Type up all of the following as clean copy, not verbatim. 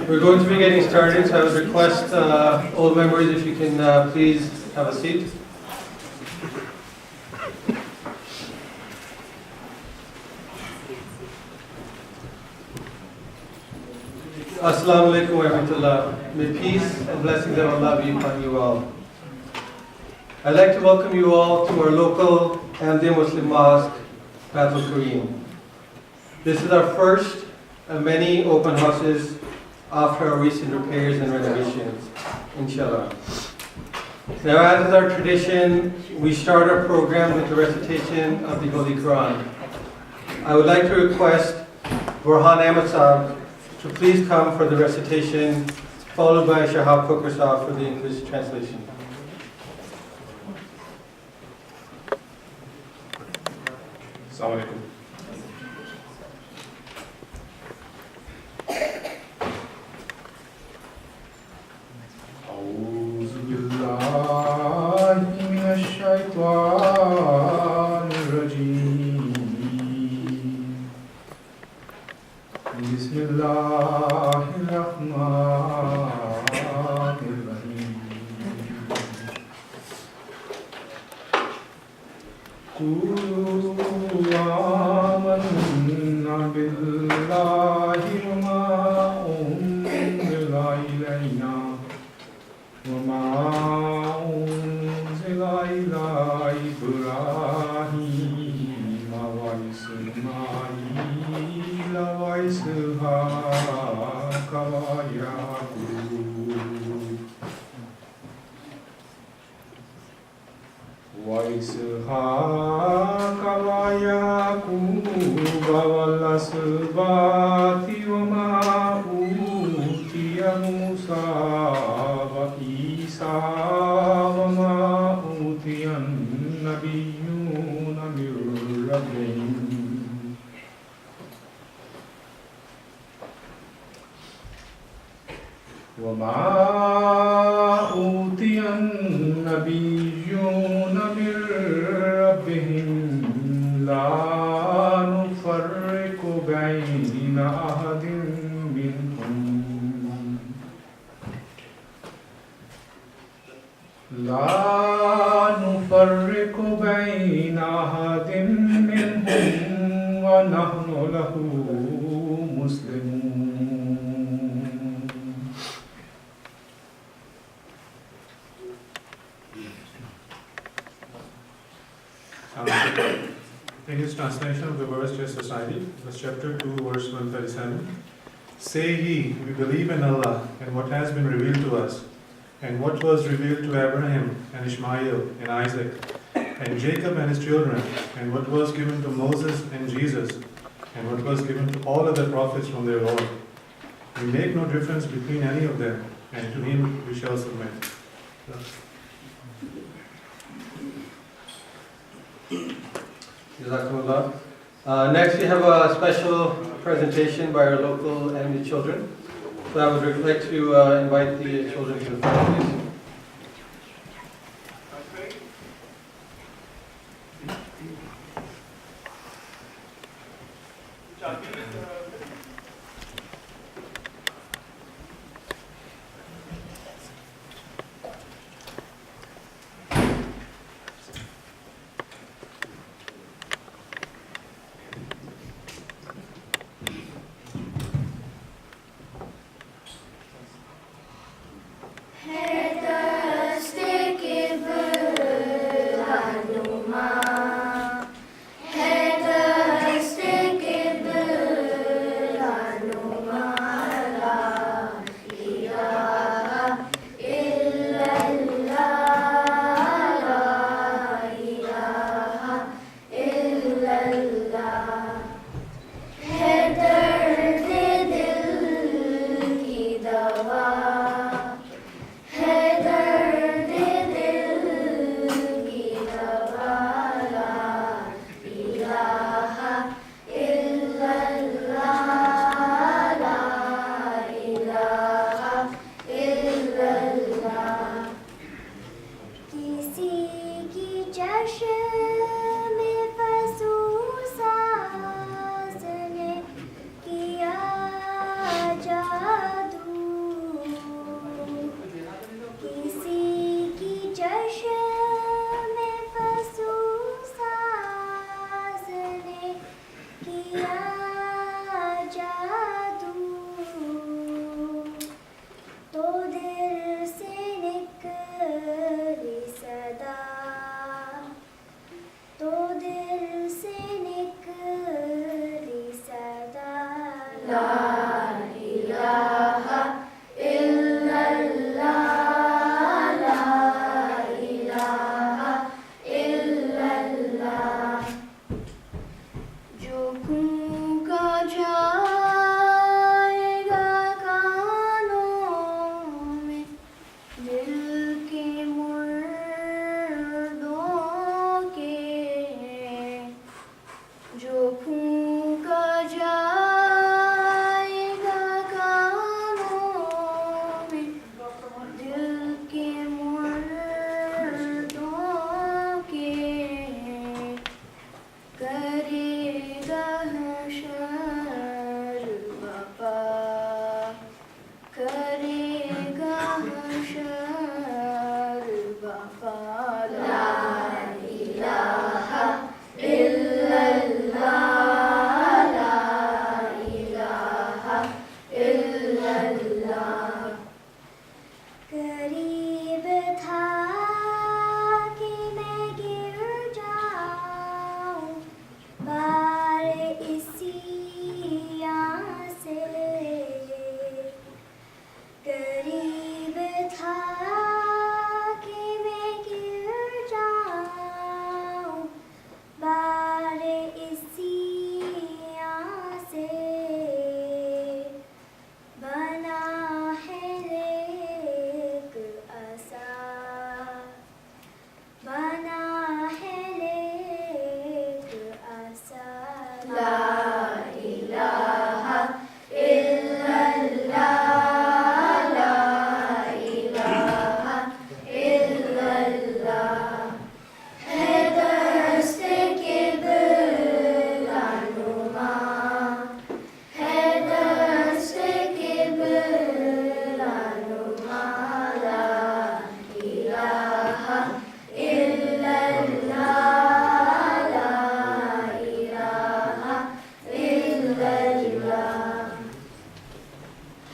We're going to be getting started, so I would request all members if you can please have a seat. Assalamu alaikum wa rahmatullah. May peace and blessings of Allah be upon you all. I'd like to welcome you all to our local Ahmadiyya Muslim Mosque, Baitul Kareem. This is our first of many open houses after our recent repairs and renovations, inshallah. Now, as is our tradition, we start our program with the recitation of the Holy Quran. I would like to request Burhan Ahmed Saab to please come for the recitation, followed by Shahab Kokar Saab for the English translation. Assalamu alaikum. أعوذ بالله من الشيطان الرجيم. بسم الله الرحمن الرحيم. قولوا آمنا بالله وما أنزل إلينا وما أنزل إلى إبراهيم وإسماعيل وإسحاق ويعقوب والأسباط وما أوتي موسى وعيسى وما أوتي النبيون من ربهم وما أوتي النبيون من ربهم لا نفرق بين أحد منهم ونحن له مسلمون. In his translation of the verse to society, verse chapter 2, verse 137, say ye, we believe in Allah and what has been revealed to us, and what was revealed to Abraham and Ishmael and Isaac, and Jacob and his children, and what was given to Moses and Jesus, and what was given to all other prophets from their Lord. We make no difference between any of them, and to him we shall submit. Jazakumullah. Next, we have a special presentation by our local Ahmadiyya children. So I would like to invite the children to the front, please. Head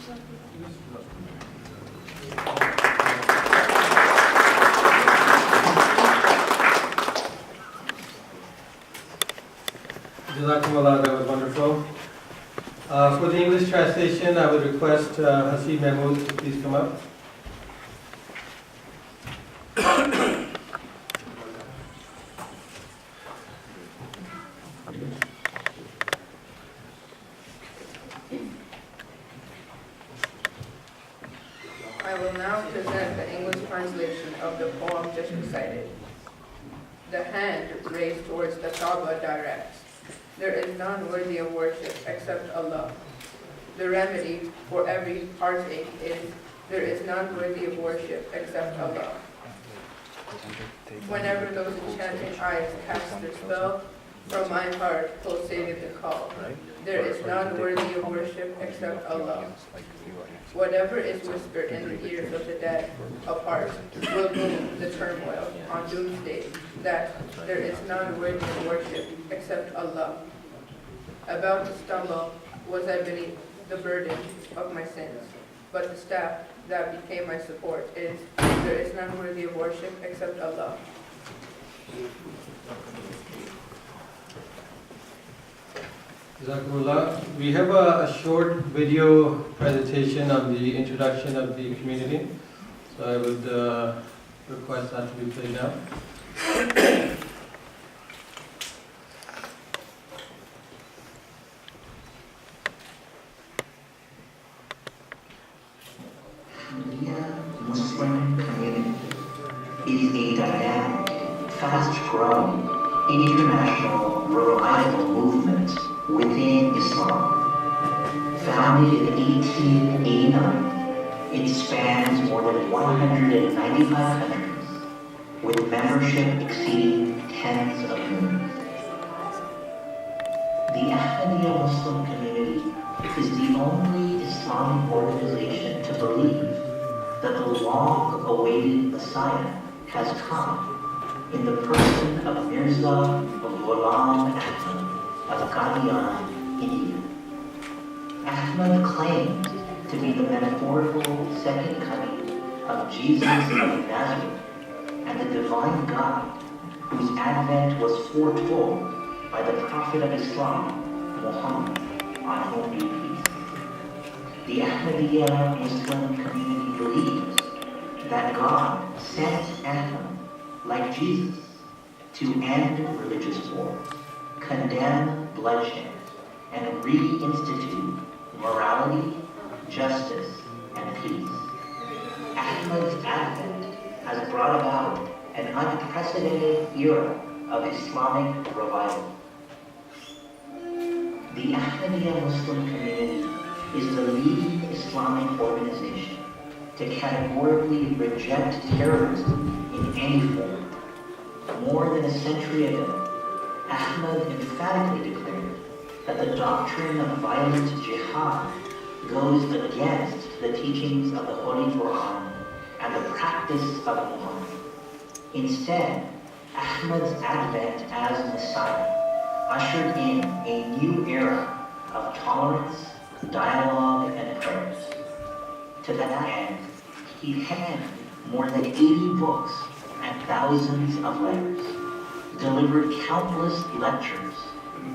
Jazakumullah, that was wonderful. For the English translation, I would request Hasib Mahmood to please come up. I will now present the English translation of the poem just recited. The hand raised towards the Kaaba directs. There is none worthy of worship except Allah. The remedy for every heartache is, there is none worthy of worship except Allah. Whenever those enchanting eyes cast their spell, from my heart pulsated the call. There is none worthy of worship except Allah. Whatever is whispered in the ears of the dead apart will boom the turmoil on doomsday, that there is none worthy of worship except Allah. About to stumble was I beneath the burden of my sins, but the staff that became my support is, there is none worthy of worship except Allah. Jazakumullah. We have a short video presentation on the introduction of the community, so I would request that to be played now. Ahmadiyya Muslim Community is a dynamic, fast-growing, international revival movement within Islam. Founded in 1889, it spans more than 195 countries, with membership exceeding tens of millions. The Ahmadiyya Muslim Community is the only Islamic organization to believe that the long-awaited Messiah has come in the person of Mirza Ghulam Ahmad of Qadian, India. Ahmad claimed to be the metaphorical second coming of Jesus of Nazareth and the divine God whose advent was foretold by the Prophet of Islam, Muhammad, on whom be peace. The Ahmadiyya Muslim community believes that God sent Ahmad, like Jesus, to end religious war, condemn bloodshed, and reinstitute morality, justice, and peace. Ahmad's advent has brought about an unprecedented era of Islamic revival. The Ahmadiyya Muslim community is the leading Islamic organization to categorically reject terrorism in any form. More than a century ago, Ahmad emphatically declared that the doctrine of violent jihad goes against the teachings of the Holy Quran and the practice of Muhammad. Instead, Ahmad's advent as Messiah ushered in a new era of tolerance, dialogue, and prayers. To that end, he penned more than 80 books and thousands of letters, delivered countless lectures,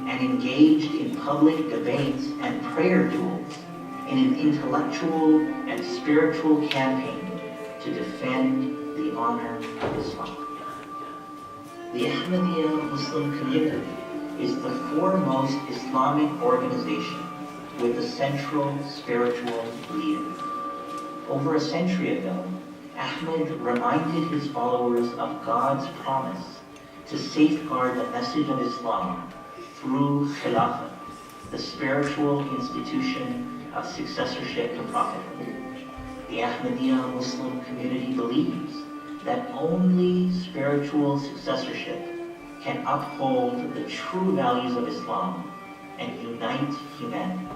and engaged in public debates and prayer duels in an intellectual and spiritual campaign to defend the honor of Islam. The Ahmadiyya Muslim community is the foremost Islamic organization with a central spiritual leader. Over a century ago, Ahmad reminded his followers of God's promise to safeguard the message of Islam through Khilafah, the spiritual institution of successorship to prophethood. The Ahmadiyya Muslim community believes that only spiritual successorship can uphold the true values of Islam and unite humanity.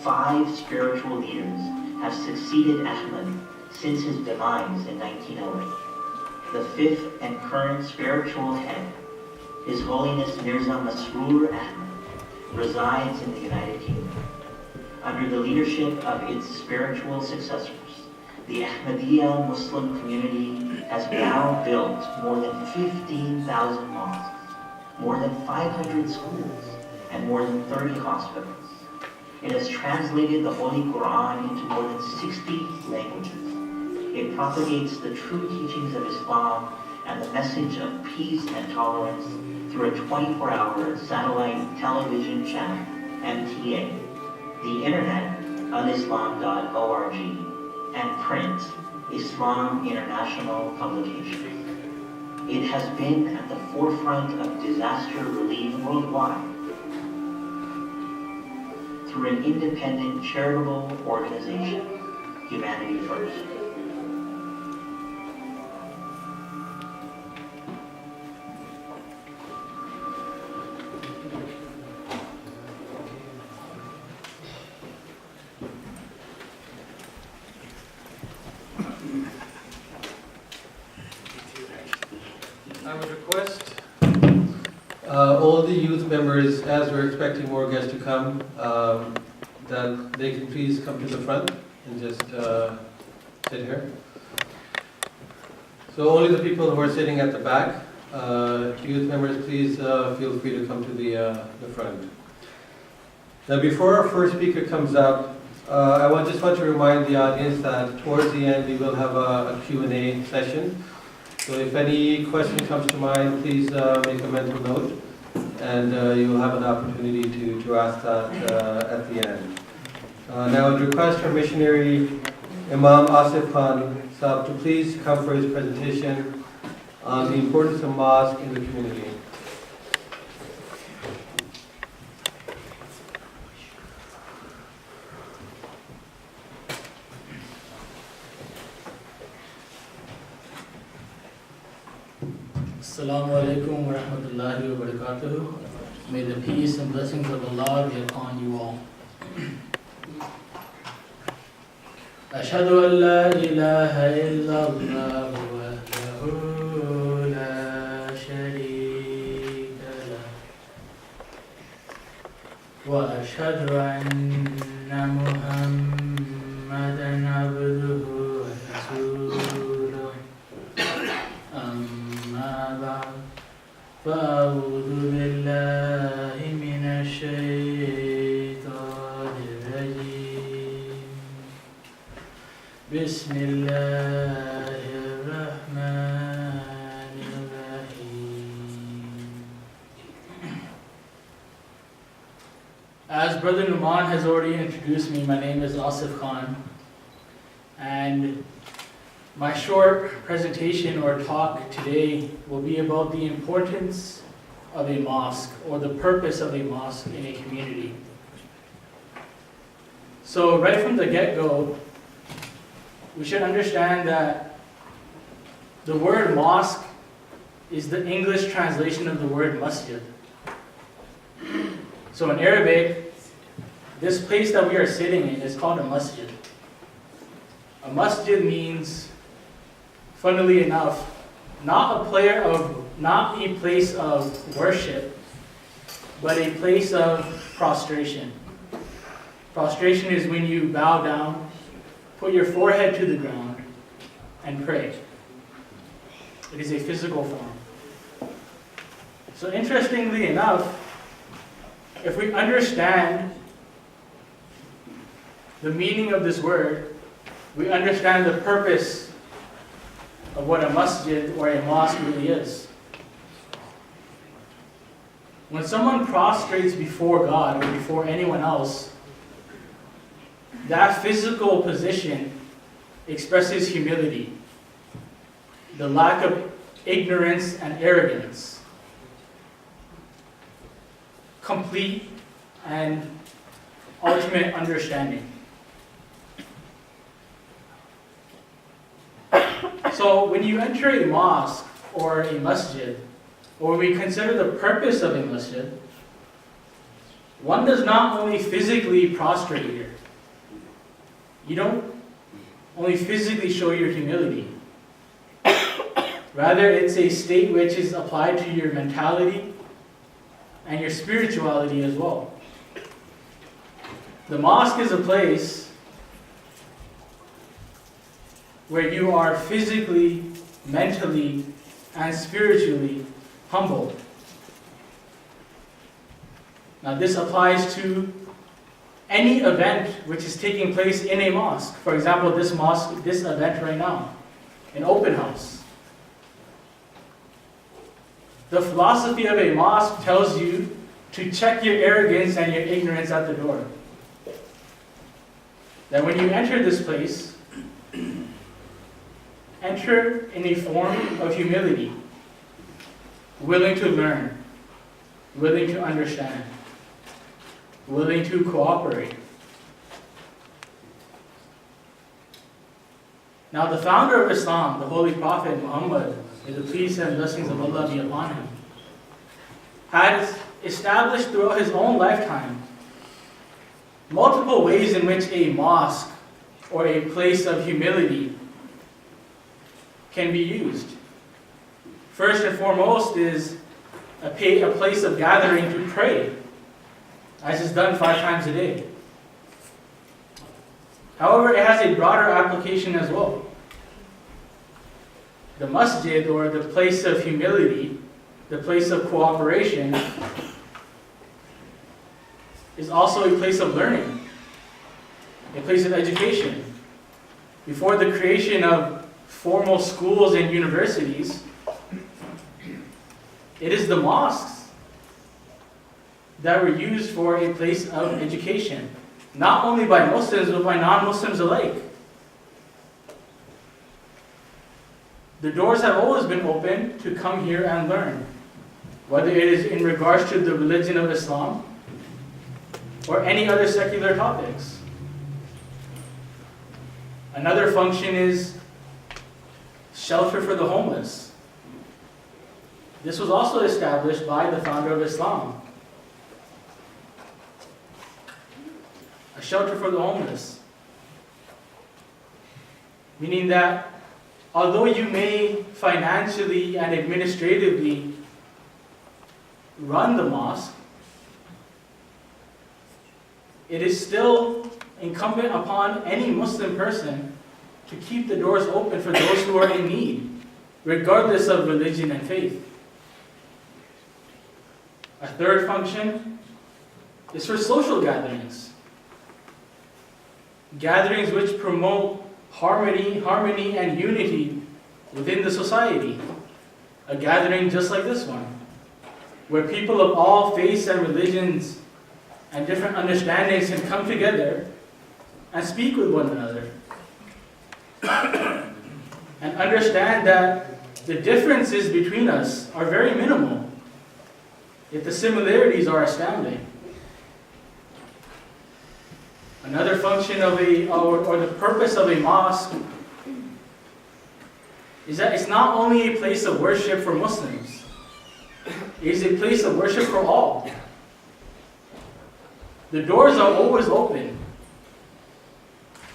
5 spiritual leaders have succeeded Ahmad since his demise in 1908. The 5th and current spiritual head, His Holiness Mirza Masroor Ahmad, resides in the United Kingdom. under the leadership of its spiritual successors, the Ahmadiyya Muslim Community has now built more than 15,000 mosques, more than 500 schools, and more than 30 hospitals. It has translated the Holy Quran into more than 60 languages. It propagates the true teachings of Islam and the message of peace and tolerance through a 24-hour satellite television channel, MTA, the internet, alislam.org, and print, Islam International Publication. It has been at the forefront of disaster relief worldwide through an independent charitable organization, Humanity First. I would request all the youth members, as we're expecting more guests to come, that they can please come to the front and just sit here. So only the people who are sitting at the back, youth members, please feel free to come to the front. Now, before our first speaker comes up, I just want to remind the audience that towards the end we will have a Q&A session. So if any question comes to mind, please make a mental note, and you'll have an opportunity to ask that at the end. Now I would request our missionary Imam Asif Khan Sahib to please come for his presentation on the importance of mosque in the community. Assalamu alaikum wa rahmatullahi wa barakatuh. May the peace and blessings of Allah be upon you all. Ashhadu an la ilaha illallah wahdahu la sharika lah wa ashhadu anna Muhammadan abduhu wa rasuluh. فأعوذ بالله من الشيطان الرجيم بسم الله الرحمن الرحيم. As Brother Numan has already introduced me, my name is Asif Khan, and my short presentation or talk today will be about the importance of a mosque, or the purpose of a mosque in a community. So right from the get-go, we should understand that the word mosque is the English translation of the word masjid. So in Arabic, this place that we are sitting in is called a masjid. A masjid means, funnily enough, not a place of worship, but a place of prostration. Prostration is when you bow down, put your forehead to the ground, and pray. It is a physical form. So interestingly enough, if we understand the meaning of this word, we understand the purpose of what a masjid or a mosque really is. When someone prostrates before God or before anyone else, that physical position expresses humility, the lack of ignorance and arrogance, complete and ultimate understanding. So when you enter a mosque or a masjid, or when we consider the purpose of a masjid, one does not only physically prostrate here. You don't only physically show your humility. Rather, it's a state which is applied to your mentality and your spirituality as well. The mosque is a place where you are physically, mentally, and spiritually humbled. Now this applies to any event which is taking place in a mosque. For example, this event right now, an open house. The philosophy of a mosque tells you to check your arrogance and your ignorance at the door. That when you enter this place, enter in a form of humility, willing to learn, willing to understand, willing to cooperate. Now the founder of Islam, the Holy Prophet Muhammad, may the peace and blessings of Allah be upon him, had established throughout his own lifetime multiple ways in which a mosque or a place of humility can be used. First and foremost is a place of gathering to pray, as is done 5 times a day. However, it has a broader application as well. The masjid, or the place of humility, the place of cooperation, is also a place of learning, a place of education. Before the creation of formal schools and universities, it is the mosques that were used for a place of education, not only by Muslims, but by non-Muslims alike. The doors have always been open to come here and learn, whether it is in regards to the religion of Islam or any other secular topics. Another function is shelter for the homeless. This was also established by the founder of Islam. A shelter for the homeless. Meaning that although you may financially and administratively run the mosque, it is still incumbent upon any Muslim person to keep the doors open for those who are in need, regardless of religion and faith. A third function is for social gatherings. Gatherings which promote harmony and unity within the society. A gathering just like this one, where people of all faiths and religions and different understandings can come together and speak with one another. And understand that the differences between us are very minimal, yet the similarities are astounding. Another function of or the purpose of a mosque is that it's not only a place of worship for Muslims, it is a place of worship for all. The doors are always open.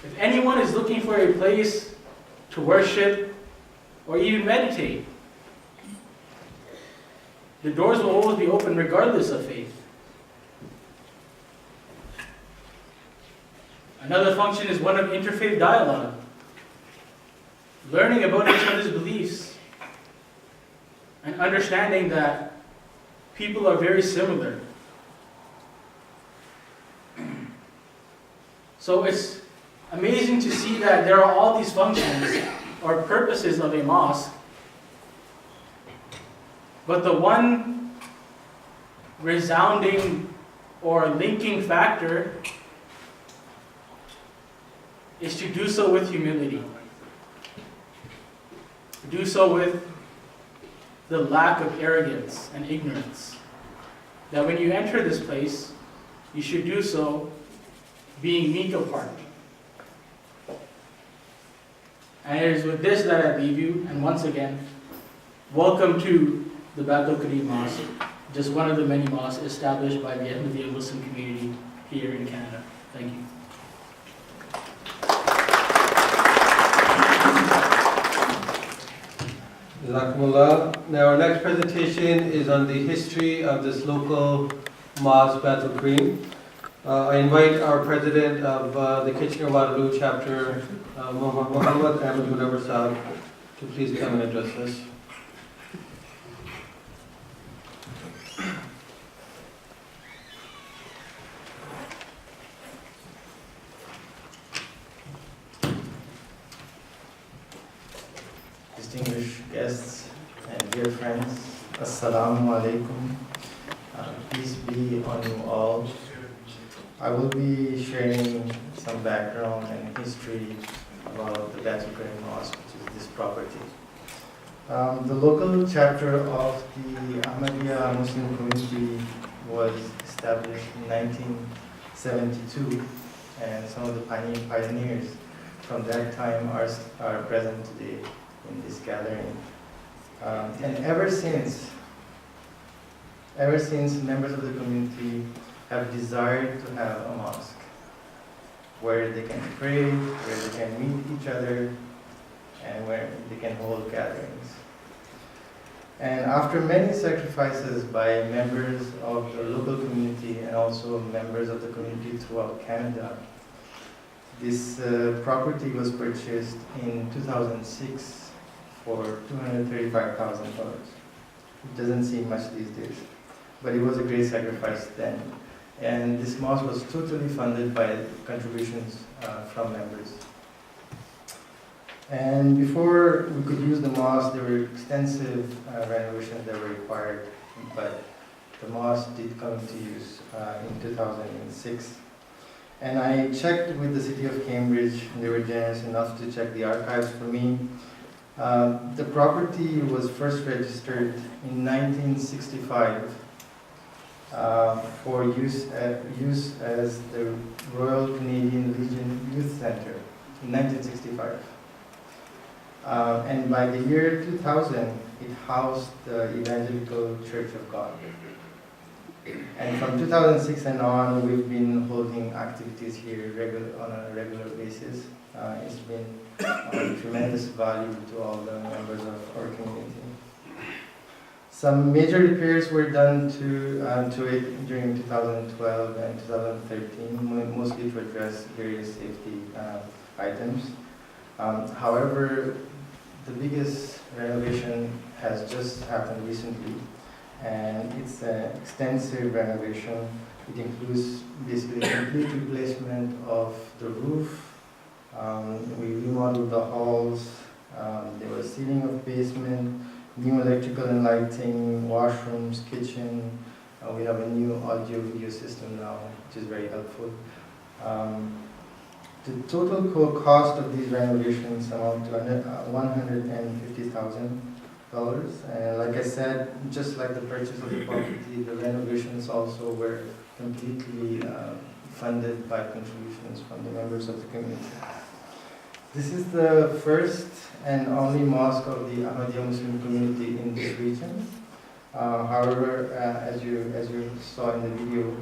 If anyone is looking for a place to worship or even meditate, the doors will always be open regardless of faith. Another function is one of interfaith dialogue, learning about each other's beliefs and understanding that people are very similar. So it's amazing to see that there are all these functions or purposes of a mosque, but the one resounding or linking factor is to do so with humility. Do so with the lack of arrogance and ignorance. That when you enter this place, you should do so being meek of heart. And it is with this that I leave you, and once again, welcome to the Baitul Kareem Mosque, just one of the many mosques established by the Ahmadiyya Muslim Community here in Canada. Thank you. Jazakumullah. Now our next presentation is on the history of this local mosque, Baitul Kareem. I invite our president of the Kitchener-Waterloo chapter, Muhammad Ahmed Munawar Saab, to please come and address us. Distinguished guests and dear friends, Assalamu alaikum. Peace be on you all. I will be sharing some background and history about the Baitul Kareem Mosque, which is this property. The local chapter of the Ahmadiyya Muslim Community was established in 1972, and some of the pioneers from that time are present today in this gathering. And ever since members of the community have desired to have a mosque where they can pray, where they can meet each other, and where they can hold gatherings. And after many sacrifices by members of the local community and also members of the community throughout Canada, this property was purchased in 2006 for $235,000. It doesn't seem much these days, but it was a great sacrifice then. And this mosque was totally funded by contributions from members. And before we could use the mosque, there were extensive renovations that were required, but the mosque did come into use in 2006. And I checked with the city of Cambridge, and they were generous enough to check the archives for me. The property was first registered in 1965 for use as the Royal Canadian Legion Youth Centre in 1965. And by the year 2000, it housed the Evangelical Church of God. And from 2006 and on, we've been holding activities here on a regular basis. It's been of tremendous value to all the members of our community. Some major repairs were done to it during 2012 and 2013, mostly to address various safety items. However, the biggest renovation has just happened recently, and it's an extensive renovation. It includes basically complete replacement of the roof. We remodeled the halls. There was sealing of basement, new electrical and lighting, washrooms, kitchen. We have a new audio-video system now, which is very helpful. The total cost of these renovations amount to $150,000. And like I said, just like the purchase of the property, the renovations also were completely funded by contributions from the members of the community. This is the first and only mosque of the Ahmadiyya Muslim Community in this region. However, as you saw in the video,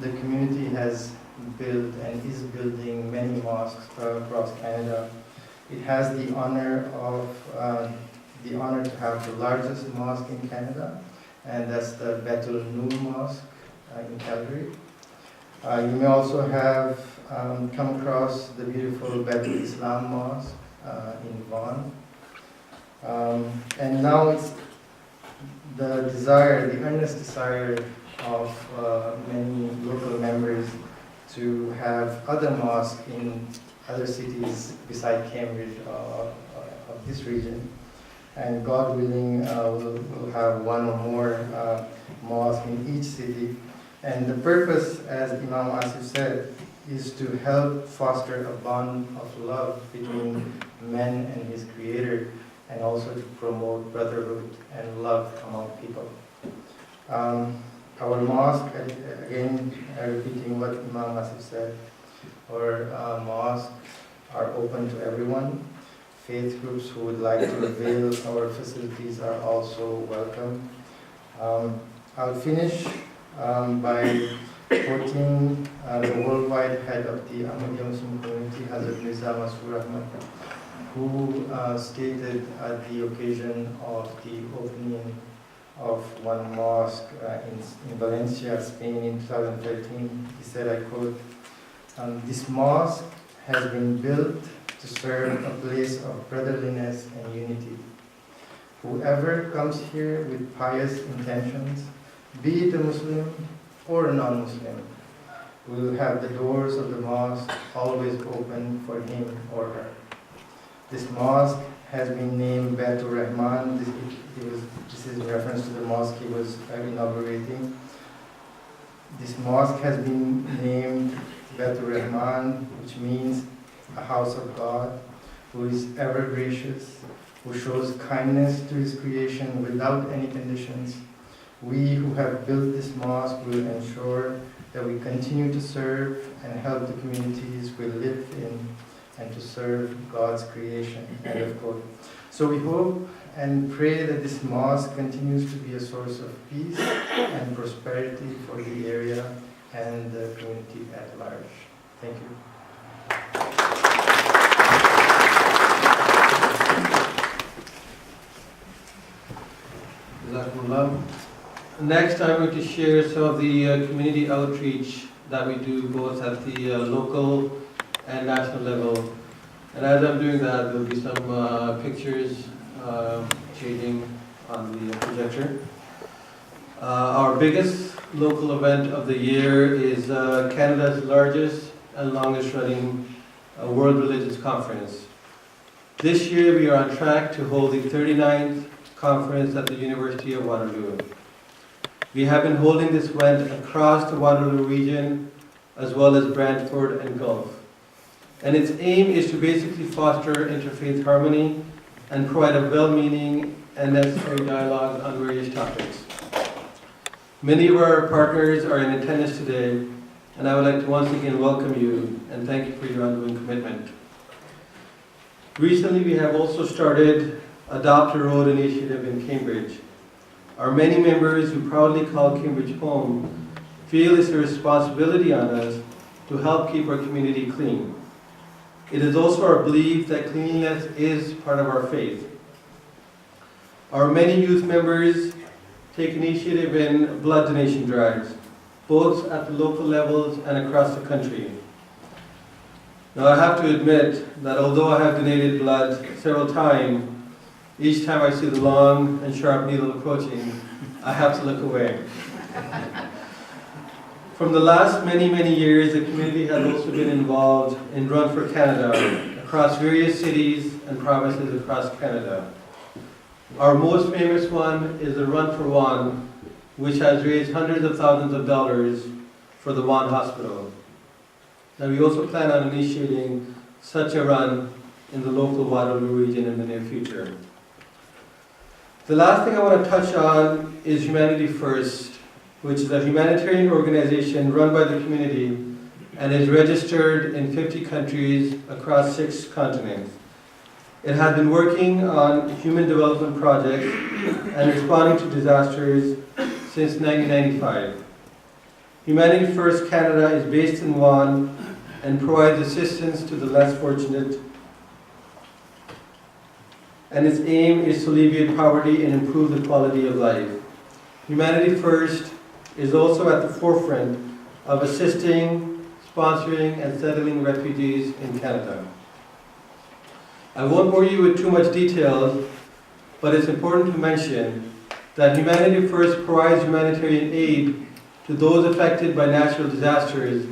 the community has built and is building many mosques across Canada. It has the honor to have the largest mosque in Canada, and that's the Baitul Mosque in Calgary. You may also have come across the beautiful Baitul Islam Mosque in Vaughan. And now it's the earnest desire of many local members to have other mosques in other cities beside Cambridge of this region. And God willing, we'll have one or more mosques in each city. And the purpose, as Imam Asif said, is to help foster a bond of love between man and his creator, and also to promote brotherhood and love among people. Our mosque, again, repeating what Imam Asif said, our mosques are open to everyone. Faith groups who would like to avail our facilities are also welcome. I'll finish by quoting the worldwide head of the Ahmadiyya Muslim Community, Hazrat Mirza Masroor Ahmad, who stated at the occasion of the opening of one mosque in Valencia, Spain in 2013. He said, I quote, "This mosque has been built to serve a place of brotherliness and unity. Whoever comes here with pious intentions, be it a Muslim or a non-Muslim, will have the doors of the mosque always open for him or her. This mosque has been named Baitul Rahman." This is in reference to the mosque he was inaugurating. This mosque has been named Baitul Rahman, which means a house of God, who is ever gracious, who shows kindness to his creation without any conditions. We who have built this mosque will ensure that we continue to serve and help the communities we live in and to serve God's creation. End of quote. So we hope and pray that this mosque continues to be a source of peace and prosperity for the area and the community at large. Thank you. Jazakumullah. Next, I'm going to share some of the community outreach that we do both at the local and national level. And as I'm doing that, there'll be some pictures changing on the projector. Our biggest local event of the year is Canada's largest and longest running World Religious Conference. This year we are on track to hold the 39th conference at the University of Waterloo. We have been holding this event across the Waterloo region as well as Brantford and Gulf. And its aim is to basically foster interfaith harmony and provide a well-meaning and necessary dialogue on various topics. Many of our partners are in attendance today, and I would like to once again welcome you and thank you for your ongoing commitment. Recently, we have also started Adopt a Road initiative in Cambridge. Our many members who proudly call Cambridge home feel it's a responsibility on us to help keep our community clean. It is also our belief that cleanliness is part of our faith. Our many youth members take initiative in blood donation drives, both at the local levels and across the country. Now I have to admit that although I have donated blood several times, each time I see the long and sharp needle approaching, I have to look away. From the last many years, the community has also been involved in Run for Canada across various cities and provinces across Canada. Our most famous one is the Run for One, which has raised hundreds of thousands of dollars for the One Hospital. Now we also plan on initiating such a run in the local Waterloo region in the near future. The last thing I want to touch on is Humanity First, which is a humanitarian organization run by the community and is registered in 50 countries across 6 continents. It has been working on human development projects and responding to disasters since 1995. Humanity First Canada is based in Vaughan and provides assistance to the less fortunate, and its aim is to alleviate poverty and improve the quality of life. Humanity First is also at the forefront of assisting, sponsoring, and settling refugees in Canada. I won't bore you with too much detail, but it's important to mention that Humanity First provides humanitarian aid to those affected by natural disasters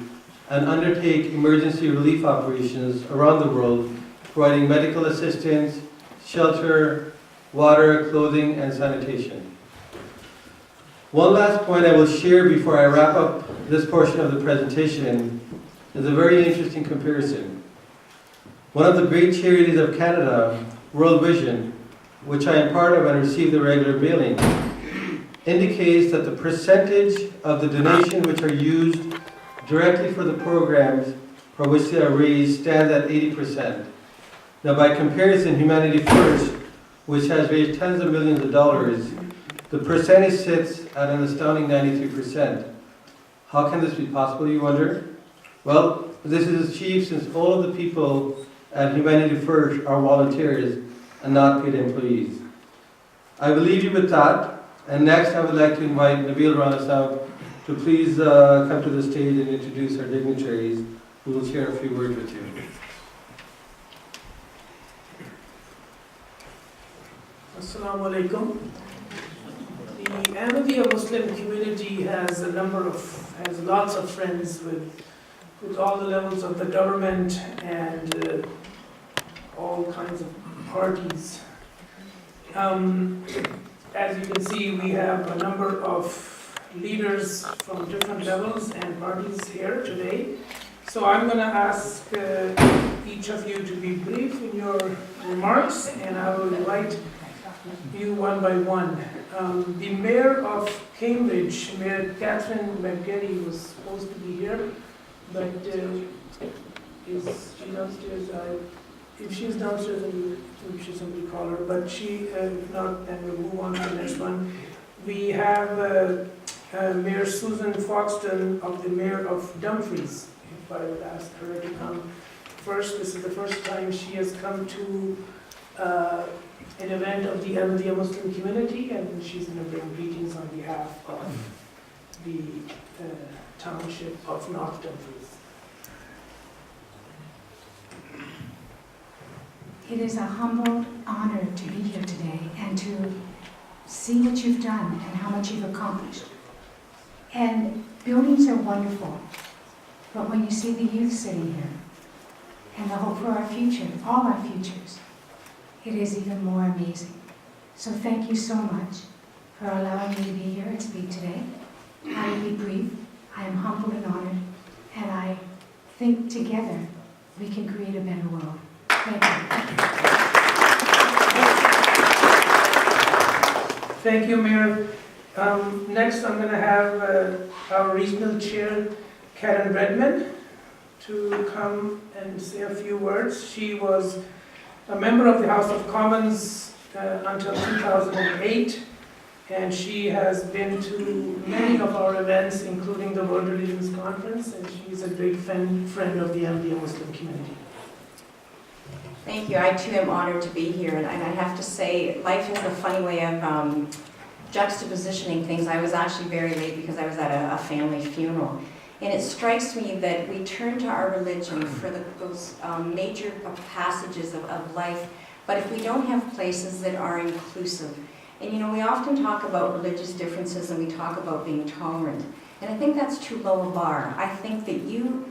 and undertake emergency relief operations around the world, providing medical assistance, shelter, water, clothing, and sanitation. One last point I will share before I wrap up this portion of the presentation is a very interesting comparison. One of the great charities of Canada, World Vision, which I am part of and receive the regular mailing, indicates that the percentage of the donation which are used directly for the programs for which they are raised stands at 80%. Now by comparison, Humanity First, which has raised tens of millions of dollars, the percentage sits at an astounding 93%. How can this be possible, you wonder? Well, this is achieved since all of the people at Humanity First are volunteers and not paid employees. I will leave you with that, And next, I would like to invite Nabil Ranasab to please come to the stage and introduce our dignitaries, who will share a few words with you. Assalamu alaikum. The Ahmadiyya Muslim community has lots of friends with all the levels of the government and all kinds of parties. As you can see, we have a number of leaders from different levels and parties here today. So I'm going to ask each of you to be brief in your remarks, and I will invite you one by one. The Mayor of Cambridge, Mayor Catherine McGarry, was supposed to be here, but is she downstairs? If she's downstairs, then we should simply call her, but if not, then we'll move on to the next one. We have Mayor Susan Foxton of the Mayor of Dumfries. If I would ask her to come first. This is the first time she has come to an event of the Ahmadiyya Muslim Community, and she's going to bring greetings on behalf of the township of North Dumfries. It is a humble honor to be here today and to see what you've done and how much you've accomplished. And buildings are wonderful, but when you see the youth sitting here and the hope for our future, all our futures, it is even more amazing. So thank you so much for allowing me to be here and speak today. I will be brief. I am humbled and honored, and I think together we can create a better world. Thank you. Thank you, Mayor. Next, I'm going to have our regional chair, Karen Redman, to come and say a few words. She was a member of the House of Commons until 2008, and she has been to many of our events, including the World Religions Conference, and she's a great friend of the Ahmadiyya Muslim community. Thank you. I too am honored to be here, and I have to say, life has a funny way of juxtapositioning things. I was actually very late because I was at a family funeral, and it strikes me that we turn to our religion for those major passages of life, but if we don't have places that are inclusive, and you know, we often talk about religious differences and we talk about being tolerant, and I think that's too low a bar. I think that you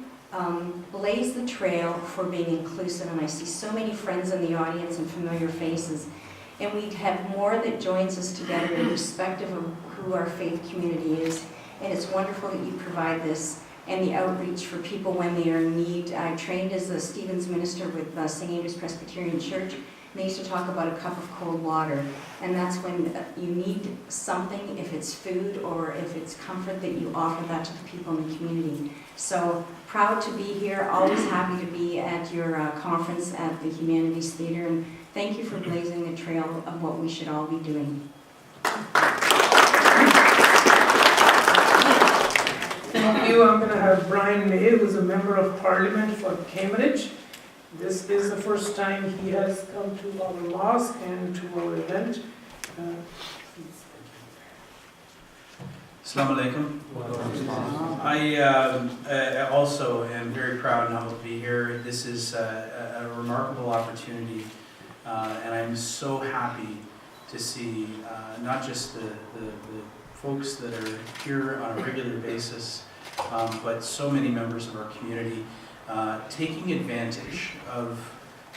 blaze the trail for being inclusive, and I see so many friends in the audience and familiar faces, and we have more that joins us together irrespective of who our faith community is, and it's wonderful that you provide this and the outreach for people when they are in need. I trained as a Stevens minister with St. Andrew's Presbyterian Church, and they used to talk about a cup of cold water, and that's when you need something, if it's food or if it's comfort, that you offer that to the people in the community. So proud to be here, always happy to be at your conference at the Humanities Theater, and thank you for blazing the trail of what we should all be doing. Thank you. I'm going to have Brian May, who's a member of Parliament for Cambridge. This is the first time he has come to our mosque and to our event. Assalamu alaikum. I also am very proud and humbled to be here. This is a remarkable opportunity, and I'm so happy to see not just the folks that are here on a regular basis, but so many members of our community taking advantage of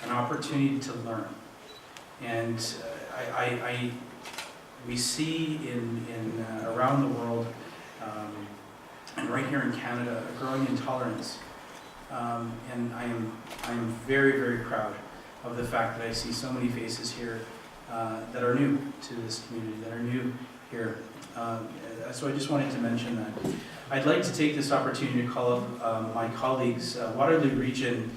an opportunity to learn. And we see in around the world, and right here in Canada, a growing intolerance. And I am very, very proud of the fact that I see so many faces here that are new to this community, that are new here. So I just wanted to mention that. I'd like to take this opportunity to call up my colleagues. Waterloo Region